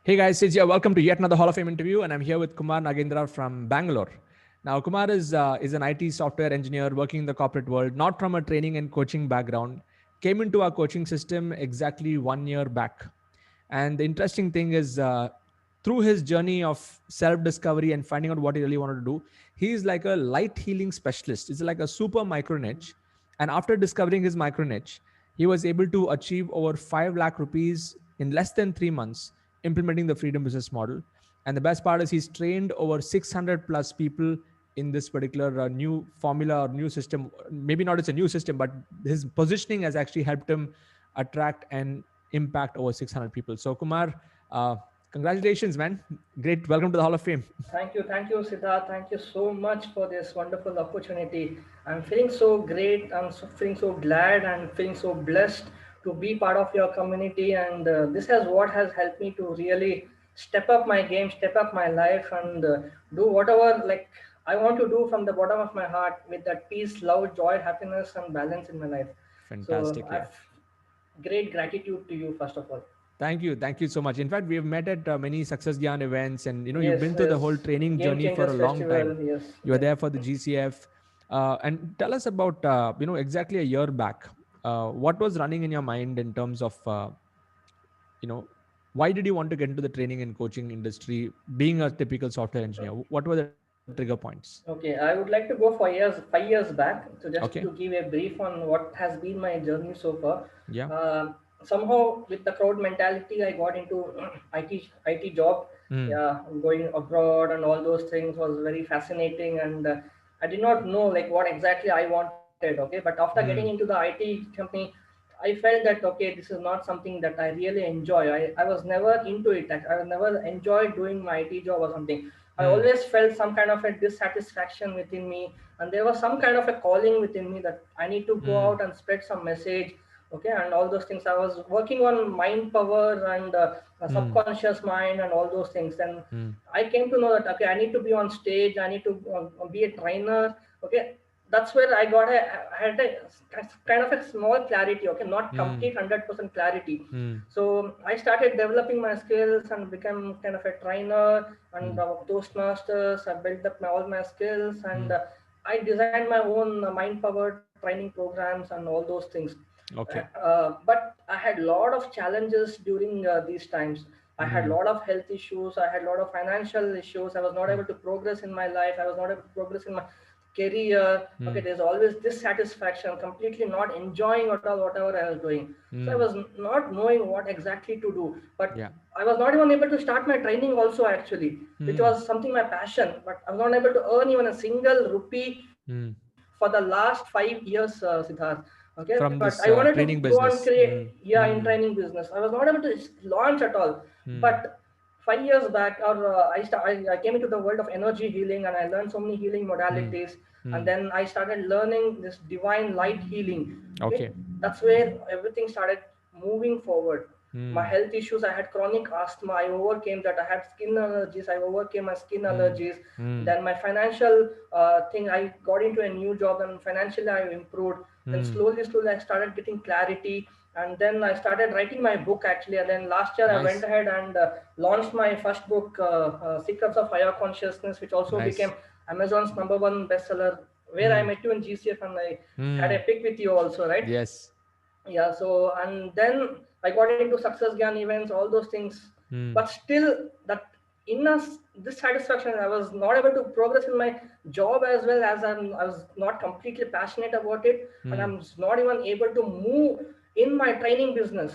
Hey guys, it's here. Welcome to yet another Hall of Fame interview, and I'm here with Kumar Nagendra from Bangalore. Now, Kumar is an IT software engineer working in the corporate world, not from a training and coaching background. Came into our coaching system exactly 1 year back, and the interesting thing is, through his journey of self-discovery and finding out what he really wanted to do, he is like a light healing specialist. It's like a super micro niche, and after discovering his micro niche, he was able to achieve over 5 lakh rupees in less than 3 months implementing the freedom business model. And the best part is he's trained over 600 plus people in this particular new formula or new system. Maybe not it's a new system, but his positioning has actually helped him attract and impact over 600 people. So Kumar, uh, congratulations, man. Great. Welcome to the Hall of Fame. Thank you, Siddharth. Thank you so much for this wonderful opportunity. I'm feeling so great. Feeling so glad and feeling so blessed to be part of your community. And this has what has helped me to really step up my game, step up my life, and do whatever like I want to do from the bottom of my heart with that peace, love, joy, happiness, and balance in my life. So Fantastic. Yeah. I've great gratitude to you first of all. Thank you. Thank you so much. In fact, we have met at many Success Gyan events, and you've Yes, been through the yes. whole training Game journey for Changers a long time. Festival. Yes, You were yes. there for the GCF, and tell us about exactly a year back. What was running in your mind in terms of you know why did you want to get into the training and coaching industry, being a typical software engineer? What were the trigger points? Okay, I would like to go for 5 years back. So Okay. just to give a brief on what has been my journey so far. Yeah. Somehow with the crowd mentality, I got into IT job. Mm. Yeah, going abroad and all those things was very fascinating, and I did not know like what exactly I wanted. Okay, but after getting into the Mm. IT company, I felt that okay, this is not something that I really enjoy. I was never into it. Like, I never enjoyed doing my IT job or something. I Mm. always felt some kind of a dissatisfaction within me, and there was some kind of a calling within me that I need to go Mm. out and spread some message, okay, and all those things. I was working on mind power and Mm. subconscious mind and all those things. And Mm. I came to know that okay, I need to be on stage. I need to be a trainer. Okay, that's where I had a kind of a small clarity. Okay, not Mm. complete 100% clarity. Mm. So I started developing my skills and became kind of a trainer and Mm. Toastmasters. I built up all my skills, and Mm. I designed my own mind power training programs and all those things. Okay. But I had a lot of challenges during these times. I had a Mm. lot of health issues. I had a lot of financial issues. I was not Mm. able to progress in my life. I was not able to progress in my career. Okay, Mm. there's always dissatisfaction, completely not enjoying at all whatever I was doing. So I Mm. was not knowing what exactly to do. But Yeah. I was not even able to start my training also actually, which Mm. was something my passion. But I was not able to earn even a single rupee for Mm. the last 5 years, Siddharth. Okay, but I From wanted to this go and training create, business. yeah, Mm. in training Mm. business. I was not able to launch at all. Mm. But 5 years back, I came into the world of energy healing, and I learned so many healing Mm. modalities. And Mm. then I started learning this divine light healing. Okay, Okay. that's where everything started moving forward. My Mm. health issues, I had chronic asthma, I overcame that. I had skin allergies, I overcame my skin Mm. allergies. Mm. Then my financial thing, I got into a new job, and financially I improved. Then Mm. slowly I started getting clarity, and then I started writing my book actually. And then last year I went Nice. ahead and launched my first book, Secrets of Higher Consciousness, which also became Nice. Amazon's #1 bestseller, where I Mm. met you in GCF, and I had a Mm. pic with you also, right? Yes. Yeah. So and then I got into success gyan events, all those things. Mm. But still, that inner dissatisfaction, I was not able to progress in my job as well. As I was not completely passionate about it, and Mm. I'm not even able to move in my training business.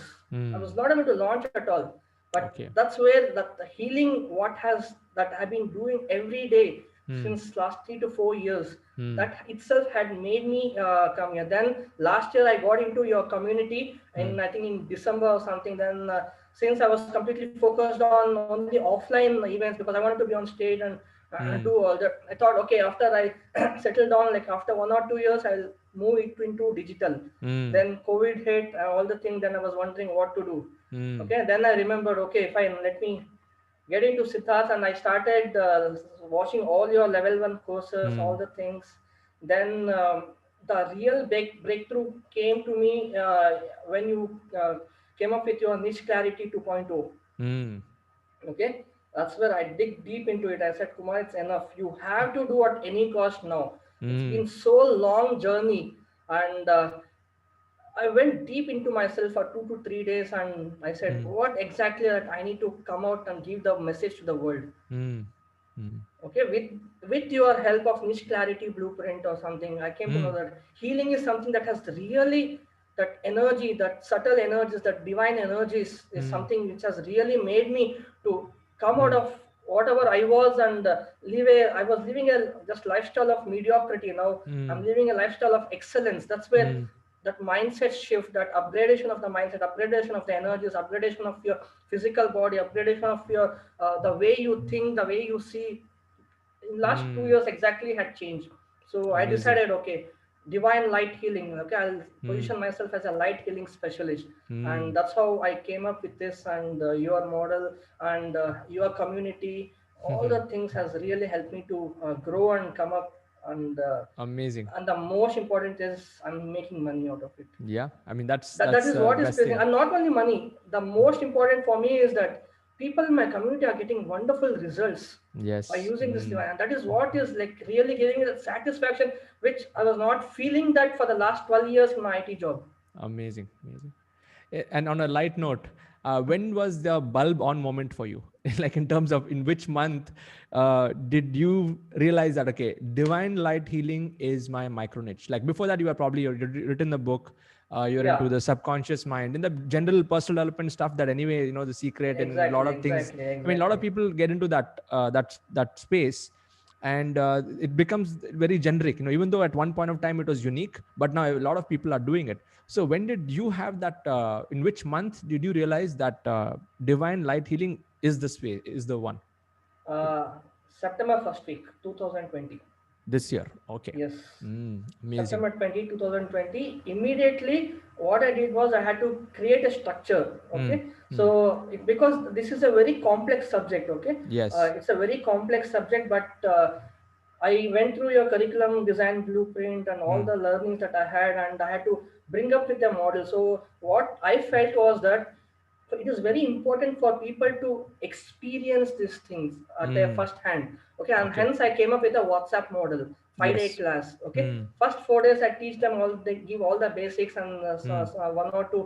I was Mm. not able to launch at all. But Okay. that's where that the healing, what has that I've been doing every day Mm. since last 3 to 4 years, Mm. that itself had made me come here. Then last year I got into your community, Mm. and I think in December or something. Then since I was completely focused on only offline events because I wanted to be on stage and do Mm. all that, I thought okay, after I settle down, like after 1 or 2 years, I'll move it into digital. Mm. Then COVID hit, all the thing. Then I was wondering what to do. Mm. Okay, then I remembered, okay, fine, let me get into Siddharth, and I started watching all your level 1 courses, all Mm. the things. Then the real breakthrough came to me when you came up with your niche clarity 2.0. Mm. Okay, that's where I dig deep into it. I said, Kumar, it's enough. You have to do at any cost now. It's Mm, been so long journey, and I went deep into myself for 2 to 3 days, and I said, mm, what exactly that I need to come out and give the message to the world. mm, mm, Okay, with your help of niche clarity blueprint or something, I came to know mm, that healing is something that has really that energy, that subtle energies, that divine energies is mm, something which has really made me to come out mm, of whatever I was and I was living a just lifestyle of mediocrity. Now I'm mm, living a lifestyle of excellence. That's where mm, that mindset shift, that upgradation of the mindset, upgradation of the energies, upgradation of your physical body, upgradation of your the way you think, the way you see, in last two mm. years exactly had changed. So I Amazing. decided, okay, divine light healing, okay, I'll Mm, position myself as a light healing specialist. And mm. that's how I came up with this, and your model and your community, all the things has really helped me to grow and come up. and uh, Amazing. and the most important is I'm making money out of it. Yeah. I mean, that's That that's is the what is best pleasing, thing. and not only money, the most important for me is that people in my community are getting wonderful results by Yes. using this Mm. device, and that is what is like really giving me that satisfaction which I was not feeling that for the last 12 years in my IT job. Amazing. Amazing. And on a light note, when was the bulb on moment for you? Like in terms of in which month did you realize that okay, divine light healing is my micro niche? Like before that, you were probably written the book. You're into Yeah, the subconscious mind and the general personal development stuff that anyway the secret and a lot exactly, of things. exactly, I mean, a lot of exactly. people get into that space, and it becomes very generic. Even though at one point of time it was unique, but now a lot of people are doing it. So when did you have that? In which month did you realize that divine light healing is the way, is the one? uh, September 1st week 2020. This year. Okay. Yes, Amazing. September 2020. Immediately, what I did was I had to create a structure. Mm, Okay, mm. so because this is a very complex subject. Okay, Yes. it's a very complex subject, but I went through your curriculum design blueprint and all Mm, the learnings that I had, and I had to bring up with a model. So what I felt was that it is very important for people to experience these things at their mm. first hand. Okay, and Okay. hence I came up with a WhatsApp model, 5 day Yes. class. Okay, Mm, first 4 days I teach them all, they give all the basics and mm. one or two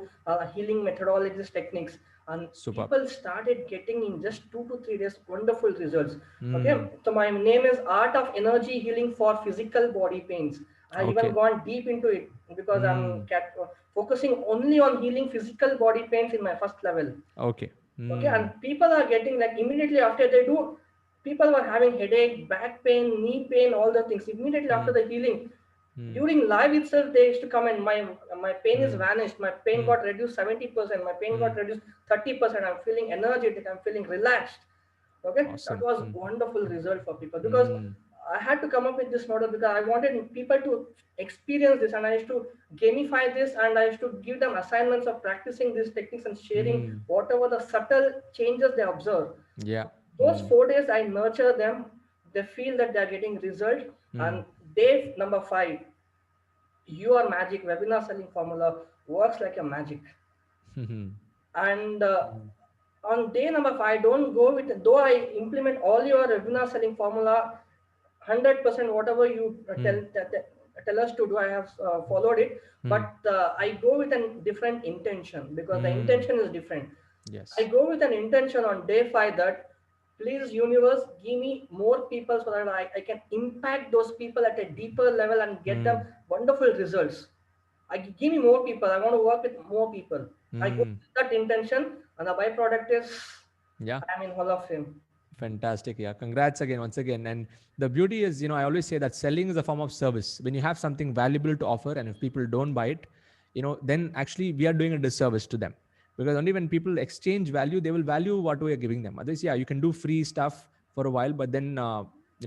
healing methodologies, techniques, and Superb. people started getting in just 2 to 3 days wonderful results. Okay, Mm, so my name is Art of Energy Healing for Physical Body Pains. I even okay. gone deep into it because I'm Mm, focusing only on healing physical body pains in my first level. okay. Okay, Mm, and people are getting like immediately after they do, people were having headache, back pain, knee pain, all the things. Immediately after mm, the healing, mm, during live itself, they used to come and my pain is mm, vanished. My pain mm, got reduced 70%. My pain got mm. reduced 30%. I'm feeling energetic. I'm feeling relaxed. Okay, that Awesome. was Mm, wonderful result for people because mm, I had to come up with this model because I wanted people to experience this, and I used to gamify this, and I used to give them assignments of practicing these techniques and sharing mm. whatever the subtle changes they observe. Yeah. Those Mm, 4 days I nurture them. They feel that they are getting result. mm. And day number 5, your magic webinar selling formula works like a magic. And on day number 5, don't go with, though I implement all your webinar selling formula 100%, whatever you Mm, tell us to do, I have followed it. mm, But I go with a different intention because the mm. intention is different. I Yes. go with an intention on day 5 that please universe give me more people so that I can impact those people at a deeper level and get them Mm, wonderful results. Give me more people. I want to work with more people. I go mm. with that intention, and the byproduct is Yeah. I'm in Hall of Fame. Fantastic. Yeah. Congrats again, once again. And the beauty is, I always say that selling is a form of service. When you have something valuable to offer, and if people don't buy it, then actually we are doing a disservice to them. Because only when people exchange value, they will value what we are giving them. Otherwise, yeah, you can do free stuff for a while, but then,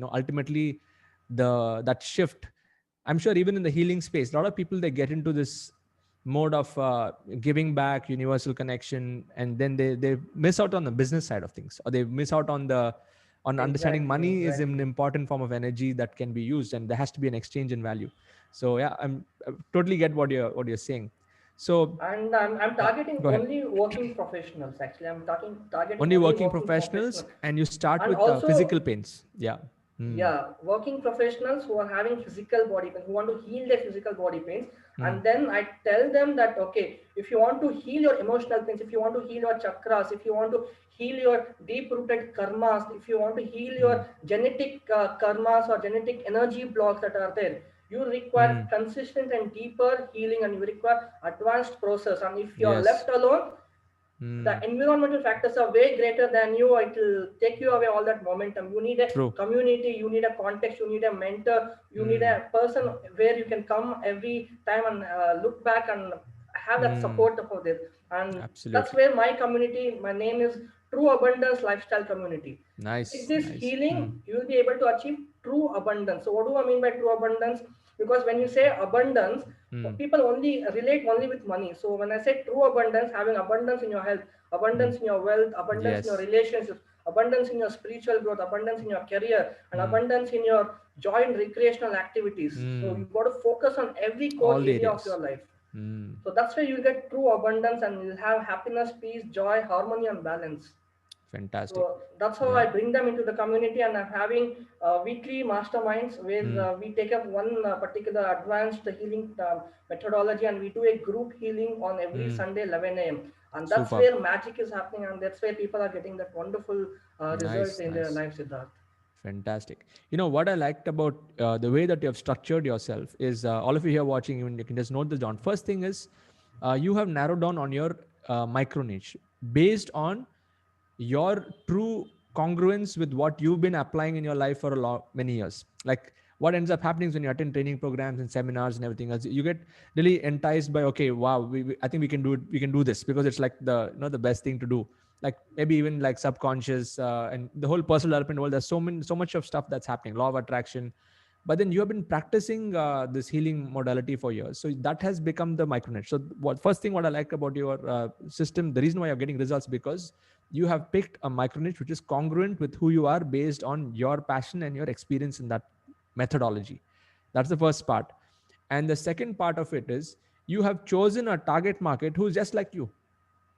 ultimately that shift, I'm sure even in the healing space, a lot of people, they get into this mode of giving back, universal connection, and then they miss out on the business side of things, or they miss out on understanding Exactly, money is an exactly. important form of energy that can be used, and there has to be an exchange in value. So yeah, I totally get what you're saying. So And I'm targeting go ahead. only working professionals. Actually, I'm targeting Only only working working professionals, professionals, and you start and with physical also, pains. Yeah. Hmm. yeah, working professionals who are having physical body pain, who want to heal their physical body pains. Hmm. And then I tell them that, okay, if you want to heal your emotional pains, if you want to heal your chakras, if you want to heal your deep rooted karmas, if you want to heal Hmm. your genetic karmas or genetic energy blocks that are there, you require Hmm. consistent and deeper healing, and you require advanced process. And if you are Yes. left alone, the Hmm. environmental factors are way greater than you. It will take you away all that momentum. You need a True. community, you need a context, you need a mentor, you need Hmm. a person where you can come every time and look back and have that Hmm. support for this. And that's Absolutely. where my community, my name is True Abundance Lifestyle Community. With Nice. this Nice. healing, Hmm. you will be able to achieve true abundance. So what do I mean by true abundance? Because when you say abundance, Hmm. people only relate only with money. So when I say true abundance, having abundance in your health, Hmm. abundance in your wealth, abundance in your Yes. relationships, abundance in your spiritual growth, abundance in your career, and Hmm. abundance in your joy and recreational activities. So Hmm. you got to focus on every core All the area of areas. your life. Hmm. So that's where you get true abundance, and you'll have happiness, peace, joy, harmony, and balance. Fantastic. So that's how Yeah. I bring them into the community, and I'm having weekly masterminds where Hmm. we take up one particular advanced healing methodology, and we do a group healing on every Hmm. Sunday 11 a.m. And that's Superb. where magic is happening, and that's where people are getting that wonderful result Nice. in their Nice. life, Siddharth. Fantastic. You know what I liked about the way that you have structured yourself is all of you here watching, you can just note this down. First thing is you have narrowed down on your micro niche based on your true congruence with what you've been applying in your life for many years. Like what ends up happening is when you attend training programs and seminars and everything else, you get really enticed by, okay, wow, I think we can do it, we can do this because it's like the the best thing to do. Like maybe even like subconscious and the whole personal development world, there's so much of stuff that's happening, law of attraction. But then you have been practicing this healing modality for years, so that has become the micro niche. So what first thing what I like about your system, the reason why you're getting results, because you have picked a micro niche which is congruent with who you are based on your passion and your experience in that methodology. That's the first part. And the second part of it is you have chosen a target market who's just like you.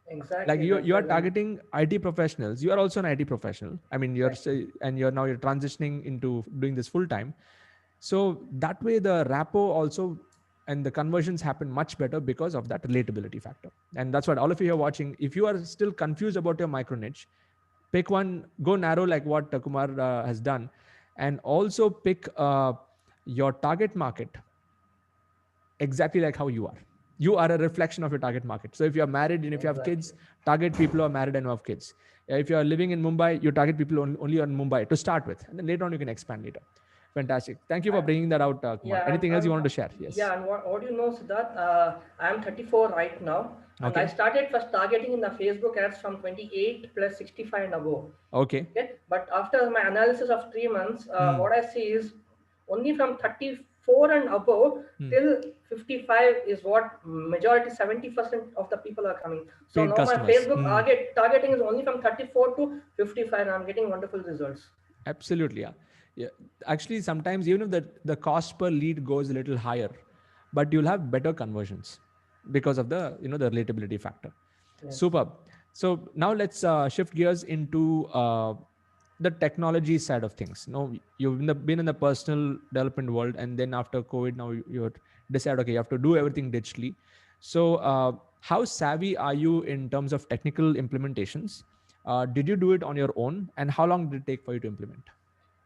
Like Exactly, you that's are where the targeting IT professionals. You are also an IT professional. I mean, exactly. and you're transitioning into doing this full time. So that way the rapport also and the conversions happen much better because of that relatability factor. And that's what all of you are watching. If you are still confused about your micro niche, pick one, go narrow like what Kumar has done, and also pick your target market exactly like how you are. You are a reflection of your target market. So if you are married and if you have kids, Exactly. target people who are married and who have kids. If you are living in Mumbai, you target people only on Mumbai to start with, and then later on you can expand later. Fantastic. Thank you for I, bringing that out, Kumar. Yeah, Anything else you wanted to share? Yes. yeah, and what do you know, Siddharth? I'm 34 right now, and I Okay. started first targeting in the Facebook ads from 28 plus 65 and above. Okay. Okay, but after my analysis of 3 months, Hmm. what I see is only from 34 and above Hmm. till 55 is what majority 70% of the people are coming. So Paid now my customers. Facebook Hmm. targeting is only from 34 to 55, and I'm getting wonderful results. Absolutely. Yeah. Yeah. Actually, sometimes even if the cost per lead goes a little higher, but you'll have better conversions because of the the relatability factor. Yes. Superb. So now let's shift gears into the technology side of things. You've been in the personal development world, and then after COVID, now you decide, okay, you have to do everything digitally. So how savvy are you in terms of technical implementations? Did you do it on your own, and how long did it take for you to implement?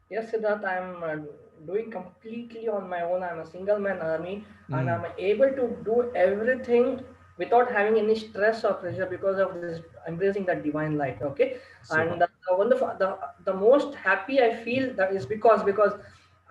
Yes, Siddharth, I'm doing completely on my own. I'm a single man army, and Mm, I'm able to do everything without having any stress or pressure because of this embracing that divine light. Okay, and superb. the wonderful, the most happy I feel that is because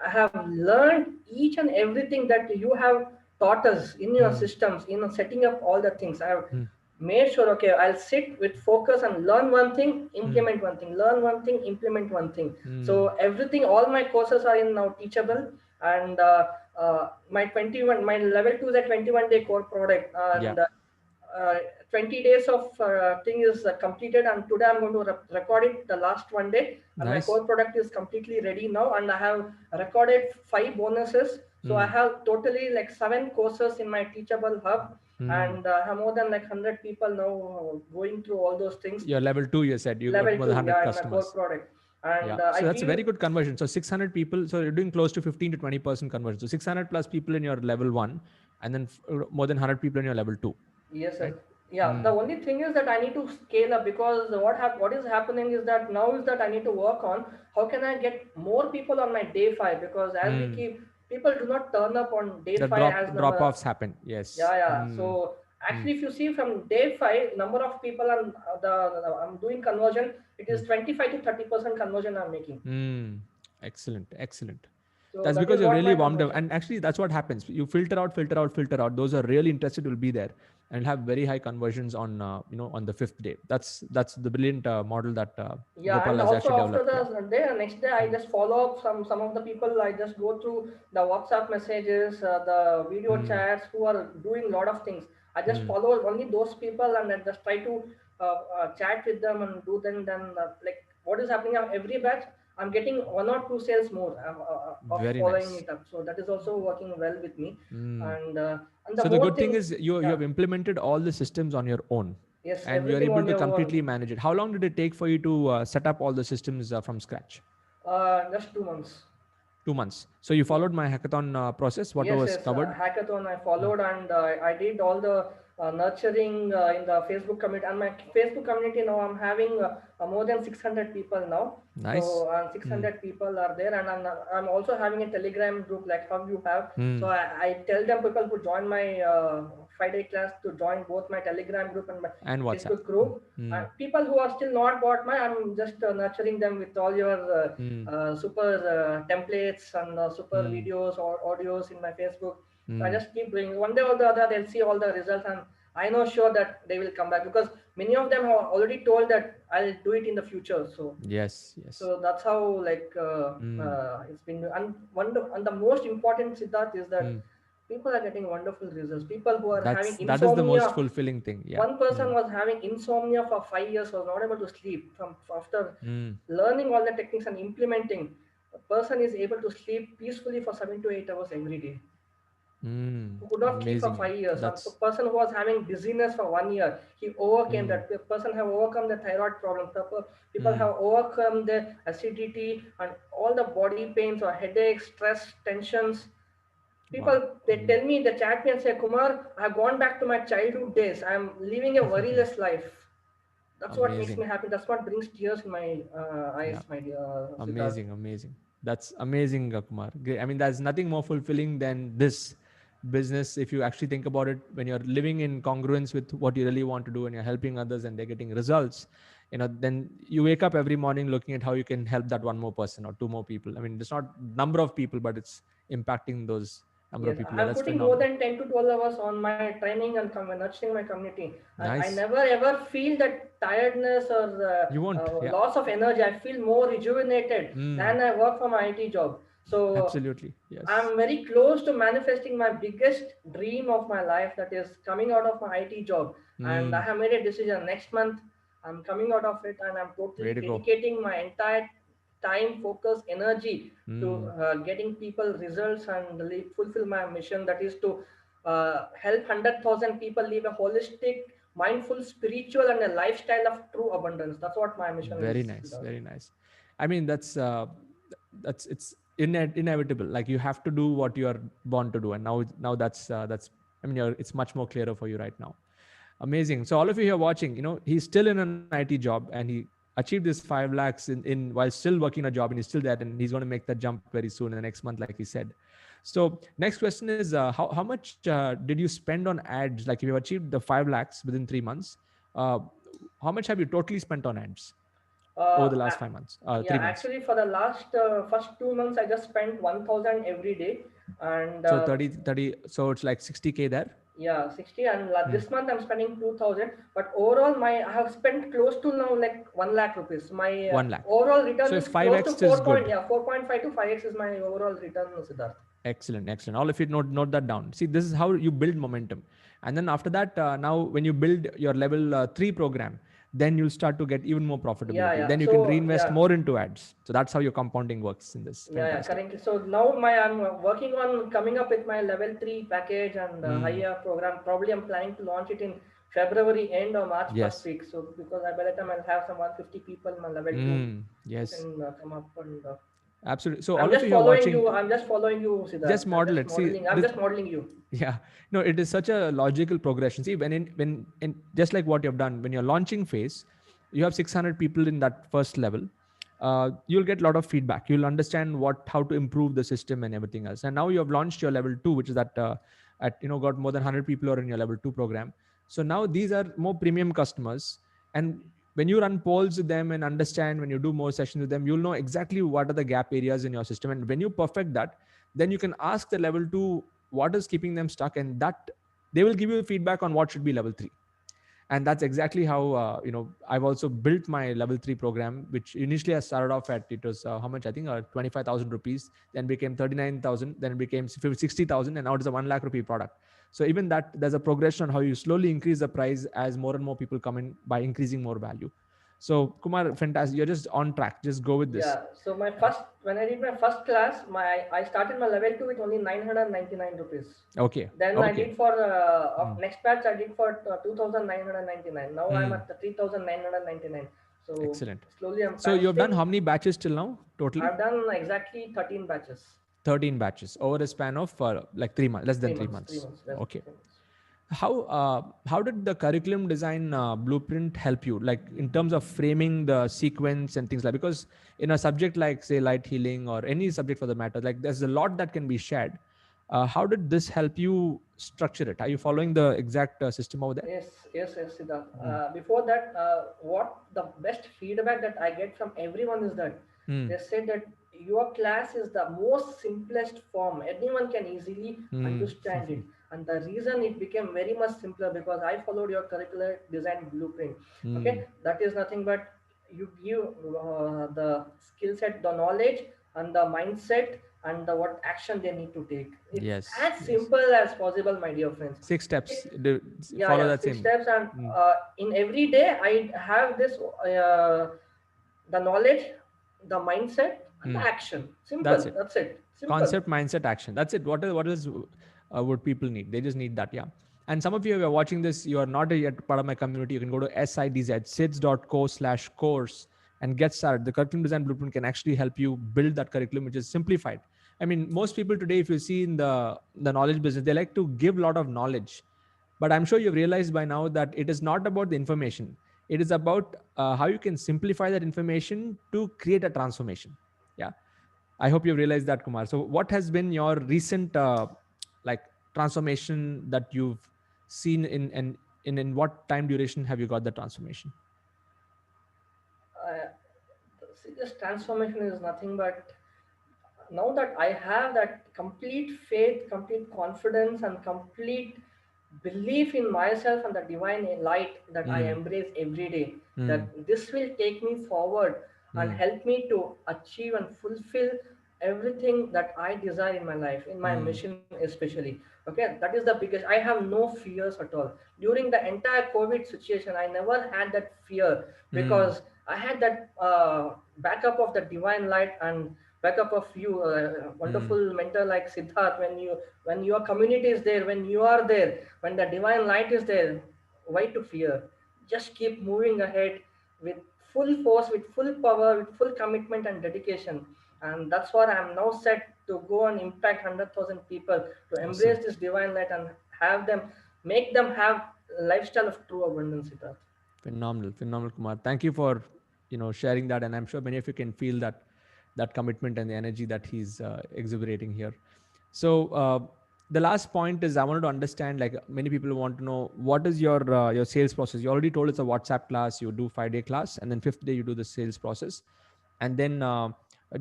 I have learned each and everything that you have taught us in your Mm, systems, in setting up all the things. I have mm, made sure, okay, I'll sit with focus and learn one thing, mm, implement one thing, learn one thing, implement one thing. mm. So everything, all my courses are in now teachable, and my 21, my level 2 is a 21-day core product, Yeah. and uh, 20 days of thing is completed, and today I'm going to record it the last one day, and my Nice. core product is completely ready now, and I have recorded 5 bonuses. So I Mm, have totally like 7 courses in my teachable hub, and I have more than like 100 people now going through all those things. You're level 2, you said. You got Level more than 2, 100 yeah, in my core customers. product. Yeah. And I So that's a give, very good conversion. So 600 people. So you're doing close to 15 to 20% conversion. So 600 plus people in your level 1, and then more than 100 people in your level 2, yes, yes. right? Yeah, the only thing is that I need to scale up, because what is happening is that now is that I need to work on how can I get more people on my day 5, because as we keep, people do not turn up on day The 5 as drop number. offs happen. Yes. Yeah, yeah. So actually, if you see from day 5, number of people I'm doing conversion, it is 25 to 30% conversion I'm making. Excellent. Excellent. So That's that because is you're what really my warmed up. conversion. And actually, that's what happens. You filter out, filter out, filter out. Those are really interested will be there, and you'll have very high conversions on on the fifth day. That's the brilliant model that Yeah, Gopal and has also actually after developed. Yeah. the day, next day, I just follow up some of the people. I just go through the WhatsApp messages, the video chats, who are doing a lot of things. I just follow only those people, and I just try to chat with them and do them. Then like what is happening on every batch, I'm getting 1 or 2 sales more of Very following nice. it up. So that is also working well with me. And the So the more good thing thing, is you yeah, have implemented all the systems on your own, yes, and you're everything able on to your completely own. manage it. How long did it take for you to set up all the systems from scratch? Just 2 months. 2 months. So you followed my hackathon process, whatever Yes, was yes, covered. hackathon I followed, and I did all the nurturing in the Facebook community. And my Facebook community now, I'm having more than 600 people now. Nice. So 600 people are there, and I'm also having a Telegram group like how you have. So I tell them people who join my 5-day class to join both my Telegram group and my And WhatsApp. Facebook group. And people who are still not bought my, I'm just nurturing them with all your super templates and super videos or audios in my Facebook. So I just keep doing. One day or the other, they'll see all the results, and I know sure that they will come back, because many of them have already told that I'll do it in the future. So Yes, yes. so that's how like it's been. And the most important, Siddharth, is that people are getting wonderful results. People who are having That is the most insomnia. fulfilling thing. Yeah. One person was having insomnia for 5 years, was not able to sleep. From after learning all the techniques and implementing, a person is able to sleep peacefully for 7 to 8 hours every day. Who could not sleep for Amazing. 5 years. A That's person who was having dizziness for 1 year, he overcame that. The person have overcome the thyroid problem. People have overcome the acidity and all the body pains or headaches, stress, tensions. wow. People, they tell me, they chat me and say, Kumar, I have gone back to my childhood days. I'm living a worryless life. That's what makes me Amazing. happy. That's what brings tears in my eyes, Yeah. my dear Siddharth. Amazing, amazing. That's amazing, Kumar. Great. I mean, there's nothing more fulfilling than this business. If you actually think about it, when you're living in congruence with what you really want to do and you're helping others and they're getting results, then you wake up every morning looking at how you can help that one more person or two more people. I mean, it's not number of people, but it's impacting those number of Yes, people. I'm That's putting more phenomenal. than 10 to 12 hours on my training and nurturing my community. And I Nice. never ever feel that tiredness or You won't. Yeah. loss of energy. I feel more rejuvenated than I work for my IT job. So Absolutely. Yes. I'm very close to manifesting my biggest dream of my life, that is coming out of my IT job. And I have made a decision next month. I'm coming out of it, and I'm Way totally to go. dedicating my entire time, focus, energy to getting people results and fulfill my mission, that is to help 100,000 people live a holistic, mindful, spiritual, and a lifestyle of true abundance. That's what my mission is, Very nice. Siddharth. Very nice. I mean, that's it's inevitable. Like you have to do what you are born to do, and now that's. I mean, it's much more clearer for you right now. Amazing. So all of you here watching, he's still in an IT job and he achieved this 5 lakhs in while still working a job, and he's still there, and he's going to make that jump very soon in the next month, like he said. So next question is, how much did you spend on ads? Like if you achieved the 5 lakhs within 3 months, uh, how much have you totally spent on ads over the last Uh, 5 months, yeah, 3 months? actually, for the last first 2 months, I just spent 1,000 every day, and So 30. So it's like 60K there. yeah, 60. And this month I'm spending 2,000. But overall, I have spent close to now like 1 lakh rupees. My 1 lakh. overall return So is if close to 5x is good. 4.5 to 5x is my overall return, Siddharth. Excellent, excellent. All of you note that down. See, this is how you build momentum. And then after that, now when you build your level 3 program, then you'll start to get even more Yeah, profitability. yeah. Then you can So reinvest yeah, more into ads. So that's how your compounding works in this. yeah, yeah, Fantastic. currently. So now I'm working on coming up with my level 3 package and Mm. higher program. Probably I'm planning to launch it in February end or March first Yes. week. So because by the time I'll have some 150 people in my level 2 Mm. who Yes. can come up and Absolutely. So I'm all of just you who are following watching, you. I'm just following you, just Siddharth. I'm model just it. See, modeling. I'm this, just modeling you. yeah, no, it is such a logical progression. See, when just like what you've done, when you're launching phase, you have 600 people in that first level. You'll get a lot of feedback. You'll understand how to improve the system and everything else. And now you have launched your level 2, which is that at got more than 100 people are in your level 2 program. So now these are more premium customers, and when you run polls with them and understand, when you do more sessions with them, you'll know exactly what are the gap areas in your system. And when you perfect that, then you can ask the level 2 what is keeping them stuck, and that they will give you feedback on what should be level 3. And that's exactly how I've also built my level 3 program, which initially I started off at, it was how much, I think 25,000 rupees, then became 39,000, then it became 60,000, and now it's a 1 lakh rupee product. So even that, there's a progression on how you slowly increase the price as more and more people come in by increasing more value. So Kumar, fantastic, you're just on track, just go with this. Yeah. So my first when I did my first class, I started my level 2 with only 999 rupees. Okay. Then I Okay. did for Hmm. next batch I did for 2,999. Now I'm Hmm. at the 3,999. So Excellent. slowly So I'm you've done still how many batches till now totally? I've done exactly 13 batches. 13 batches over a span of like 3 months, less than Three three months, three months. months, less than Okay. 3 months. How did the curriculum design blueprint help you, like in terms of framing the sequence and things like, because in a subject like say light healing or any subject for the matter, like there's a lot that can be shared. How did this help you structure it? Are you following the exact system over there? Yes, yes, yes, Siddharth. Mm. Before that, what the best feedback that I get from everyone is that Mm. they say that your class is the most simplest form. Anyone can easily Mm. understand it. And the reason it became very much simpler because I followed your curricular design blueprint. Mm. Okay, that is nothing but you give the skill set, the knowledge, and the mindset, and the what action they need to take. It's Yes, as yes. simple as possible, my dear friends. 6 steps. Yeah, Follow yeah, that six same. steps, and Mm. in every day I have this the knowledge, the mindset, and the Mm. action. That's Simple, it. that's it, simple. Concept, mindset, action. That's it. What is what people need? They just need that. Yeah. And some of you who are watching this, you are not yet part of my community. You can go to sids.co/course and get started. The curriculum design blueprint can actually help you build that curriculum, which is simplified. I mean, most people today, if you see in the knowledge business, they like to give a lot of knowledge, but I'm sure you've realized by now that it is not about the information. It is about how you can simplify that information to create a transformation. Yeah. I hope you've realized that, Kumar. So, what has been your recent like transformation that you've seen in what time duration have you got the transformation? uh, See, this transformation is nothing but now that I have that complete faith, complete confidence, and complete belief in myself and the divine light that I Mm, embrace every day, mm, that this will take me forward and mm, help me to achieve and fulfill everything that I desire in my life, in my mm, mission especially. Okay, that is the biggest. I have no fears at all. During the entire COVID situation, I never had that fear mm, because I had that backup of the divine light and backup of you, mm. wonderful mentor like Siddharth. When your community is there, when you are there, when the divine light is there, why to fear? Just keep moving ahead with full force, with full power, with full commitment and dedication. And that's what I'm now set to go and impact 100,000 people, to Awesome. embrace this divine light and have them, make them have a lifestyle of true abundance, Siddharth. Phenomenal, phenomenal, Kumar. Thank you for sharing that, and I'm sure many of you can feel that commitment and the energy that he's exuberating here. So the last point is I wanted to understand. Like many people want to know what is your sales process. You already told it's a WhatsApp class. You do 5-day class, and then fifth day you do the sales process, and then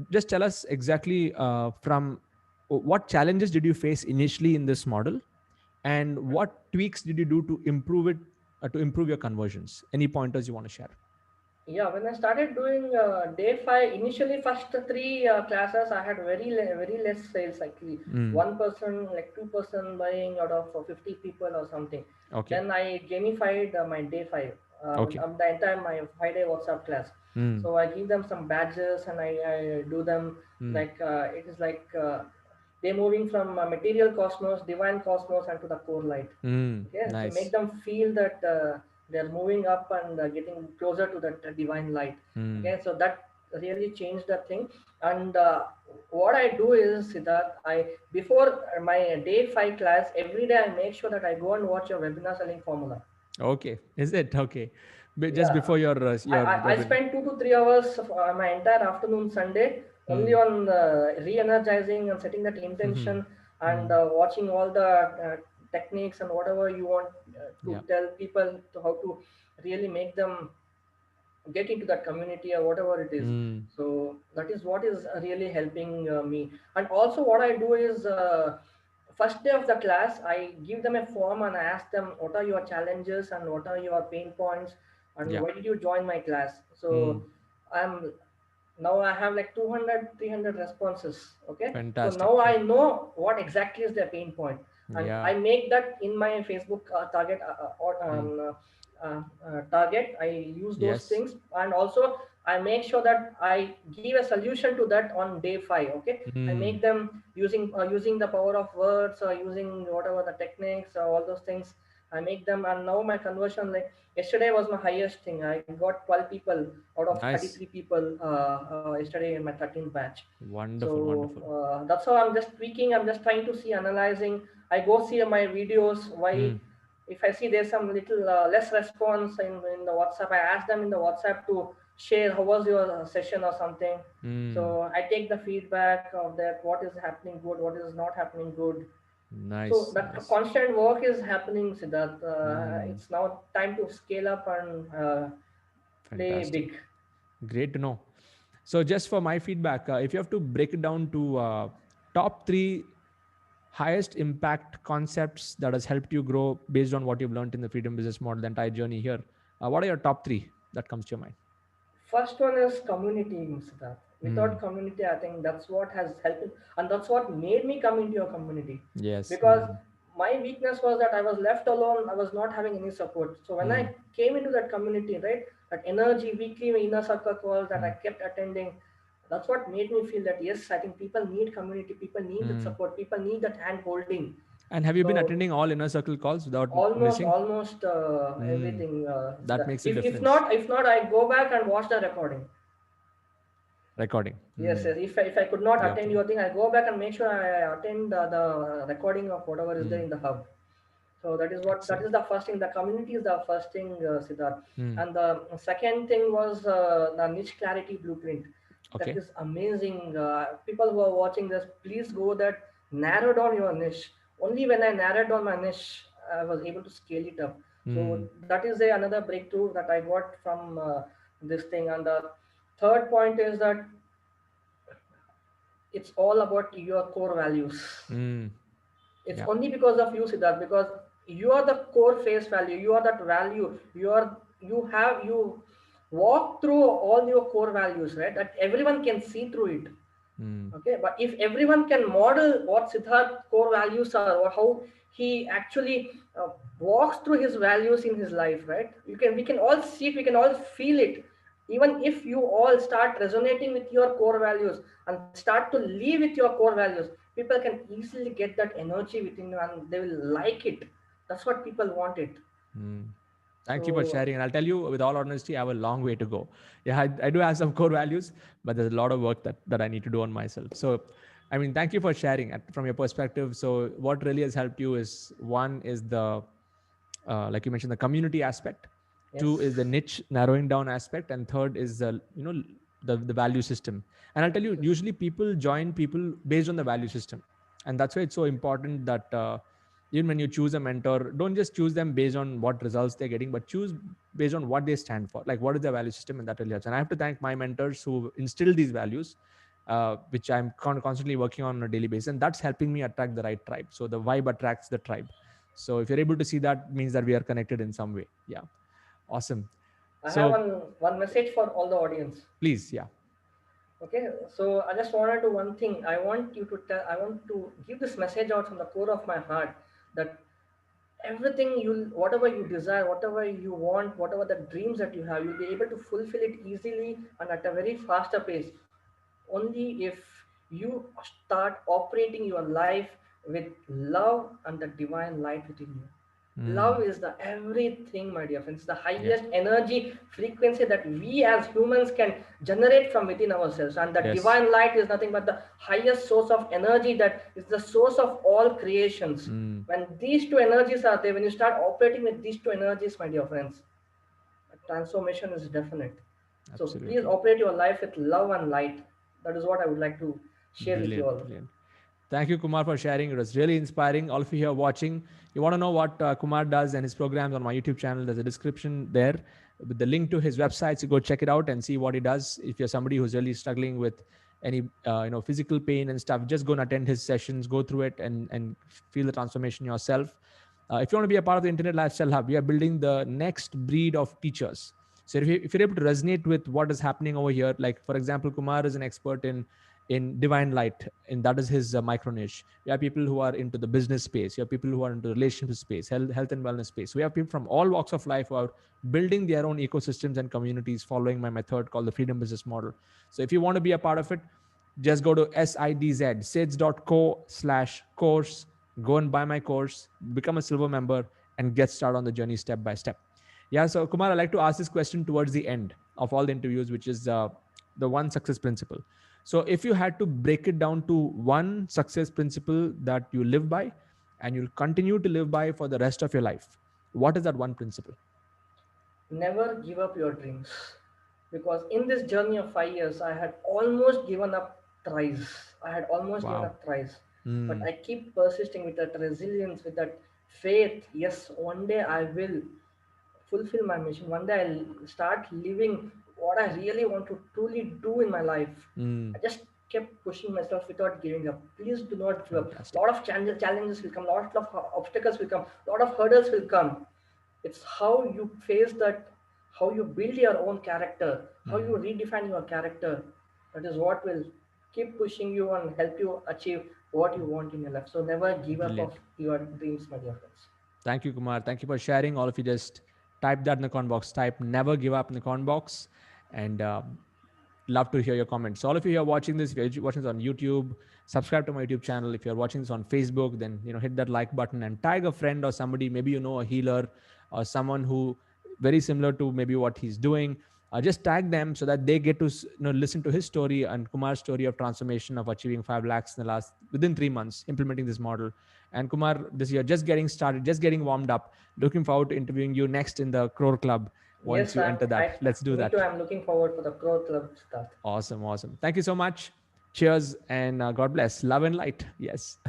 just tell us exactly from what challenges did you face initially in this model, and what tweaks did you do to improve your conversions? Any pointers you want to share? Yeah, when I started doing day five, initially first three classes, I had very less sales actually. Mm. 1%, like 2% buying out of 50 people or something. Okay. Then I gamified my day five. Okay. the entire my 5 day WhatsApp class. Mm. So I give them some badges and I do them Mm. like it is like they're moving from material cosmos, divine cosmos, and to the core light. Mm. Okay, so make Nice. them feel that they're moving up and getting closer to that divine light. Mm. Okay, so that really changed the thing. And what I do is that I before my day 5 class every day I make sure that I go and watch your webinar selling formula. Okay. Is it okay? Just Yeah, before your I webinar. spend 2 to 3 hours of my entire afternoon Sunday only Mm. on re-energizing and setting that intention and Mm. watching all the techniques and whatever you want to Yeah. tell people to how to really make them get into that community or whatever it is. Mm. So that is what is really helping me. And also what I do is first day of the class I give them a form and I ask them what are your challenges and what are your pain points and Yeah. why did you join my class. Mm. So I'm now I have like 200 300 responses. Okay, so Fantastic. now I know what exactly is their pain point and Yeah. I make that in my Facebook target or Mm. target. I use those Yes. things and also I make sure that I give a solution to that on day 5. Okay, I Mm. make them using the power of words or using whatever the techniques or all those things. I make them, and now my conversion, like yesterday was my highest thing. I got 12 people out of Nice. 33 people yesterday in my 13th batch. Wonderful. So Wonderful. that's how I'm just tweaking. I'm just trying to see, analyzing. I go see my videos. Why, Mm. if I see there's some little less response in the WhatsApp, I ask them in the WhatsApp to share how was your session or something. Mm. So I take the feedback of that, what is happening good, what is not happening good. So Nice. that Nice. constant work is happening, Siddharth. Mm. It's now time to scale up and play Fantastic. big. Great to know. So, just for my feedback, if you have to break it down to top three highest impact concepts that has helped you grow based on what you've learned in the freedom business model, the entire journey here, what are your top three that comes to your mind? First one is community, Siddharth. Mm. Without community, I think that's what has helped, and that's what made me come into your community. Yes. Because my weakness was that I was left alone. I was not having any support. So when Mm. I came into that community, right, that energy, weekly inner circle calls that I Mm. kept attending, that's what made me feel that yes, I think people need community. People need that Mm. support. People need that hand holding. And have you been So attending all inner circle calls without almost missing? almost Mm. everything. That makes a difference. If not, I go back and watch the recording. Recording. Yes, Mm. yes. If I could not Yeah. attend your thing, I'll go back and make sure I attend the recording of whatever is there Mm. in the hub. So that is Excellent. the first thing. The community is the first thing, Siddharth. Mm. And the second thing was the niche clarity blueprint. That Okay. is amazing. People who are watching this, please go that narrow down your niche. Only when I narrowed down my niche, I was able to scale it up. So Mm. that is another breakthrough that I got from this thing. And the third point is that it's all about your core values. Mm. It's Yeah. only because of you, Siddharth, because you are the core face value. You are that value. You walk through all your core values, right? That everyone can see through it. Mm. Okay, but if everyone can model what Siddharth core values are, or how he actually walks through his values in his life, right? We can all see it, we can all feel it. Even if you all start resonating with your core values and start to live with your core values, people can easily get that energy within you and they will like it. That's what people want it. Mm. Thank you for So sharing. And I'll tell you with all honesty, I have a long way to go. Yeah, I do have some core values, but there's a lot of work that I need to do on myself. So, I mean, thank you for sharing from your perspective. So, what really has helped you is one is like you mentioned, the community aspect. Two yes, is the niche narrowing down aspect, and third is the value system. And I'll tell you, yes. usually people join people based on the value system, and that's why it's so important that even when you choose a mentor, don't just choose them based on what results they're getting, but choose based on what they stand for, like what is their value system, and that really helps. And I have to thank my mentors who instill these values, which I'm constantly working on a daily basis, and that's helping me attract the right tribe. So the vibe attracts the tribe. So if you're able to see that, means that we are connected in some way. Yeah, awesome. I have So one message for all the audience. please, yeah. Okay, so I just wanted to one thing. I want to give this message out from the core of my heart that everything you, whatever you desire, whatever you want, whatever the dreams that you have, you'll be able to fulfill it easily and at a very faster pace, only if you start operating your life with love and the divine light within you. Love Mm. is the everything, my dear friends, the Yeah. highest energy frequency that we as humans can generate from within ourselves, and the Yes. divine light is nothing but the highest source of energy that is the source of all creations. Mm. When these two energies are there, when you start operating with these two energies, my dear friends, transformation is definite. So please Absolutely. operate your life with love and light. That is what I would like to share with you Brilliant. all. Brilliant. Thank you, Kumar, for sharing. It was really inspiring. All of you here watching, you want to know what Kumar does and his programs on my YouTube channel. There's a description there with the link to his website. So go check it out and see what he does. If you're somebody who's really struggling with any physical pain and stuff, just go and attend his sessions, go through it, and feel the transformation yourself. If you want to be a part of the Internet Lifestyle Hub, we are building the next breed of teachers. So if you're able to resonate with what is happening over here, like for example, Kumar is an expert in divine light, and that is his micro niche. We have people who are into the business space. We have people who are into the relationship space, health and wellness space. We have people from all walks of life who are building their own ecosystems and communities following my method called the freedom business model. So if you want to be a part of it, just go to sids.co/course, go and buy my course, become a silver member, and get started on the journey step by step. Yeah, so Kumar, I like to ask this question towards the end of all the interviews, which is the one success principle. So if you had to break it down to one success principle that you live by and you'll continue to live by for the rest of your life, what is that one principle? Never give up your dreams. Because in this journey of 5 years, I had almost given up thrice. I had almost given Wow. up thrice. But Mm, I keep persisting with that resilience, with that faith. Yes, one day I will fulfill my mission. One day I'll start living what I really want to truly do in my life. mm, I just kept pushing myself without giving up. Please do not give up. A fantastic. lot of challenges will come, lot of obstacles will come, lot of hurdles will come. It's how you face that, how you build your own character, how you Mm, redefine your character. That is what will keep pushing you and help you achieve what you want in your life. So never give up of brilliant. your dreams, my dear friends. Thank you, Kumar. Thank you for sharing. All of you just type that in the comment box. Type never give up in the comment box. And love to hear your comments. So all of you who are watching this, if you're watching this on YouTube, subscribe to my YouTube channel. If you're watching this on Facebook, then hit that like button and tag a friend or somebody, maybe a healer or someone who very similar to maybe what he's doing. Just tag them so that they get to listen to his story and Kumar's story of transformation of achieving 5 lakhs in the last within 3 months implementing this model. And Kumar, this year just getting started, just getting warmed up. Looking forward to interviewing you next in the Crore Club once Yes, you enter that. Let's do me too. that. I'm looking forward for the growth club stuff. Awesome. Awesome. Thank you so much. Cheers and God bless. Love and light. Yes.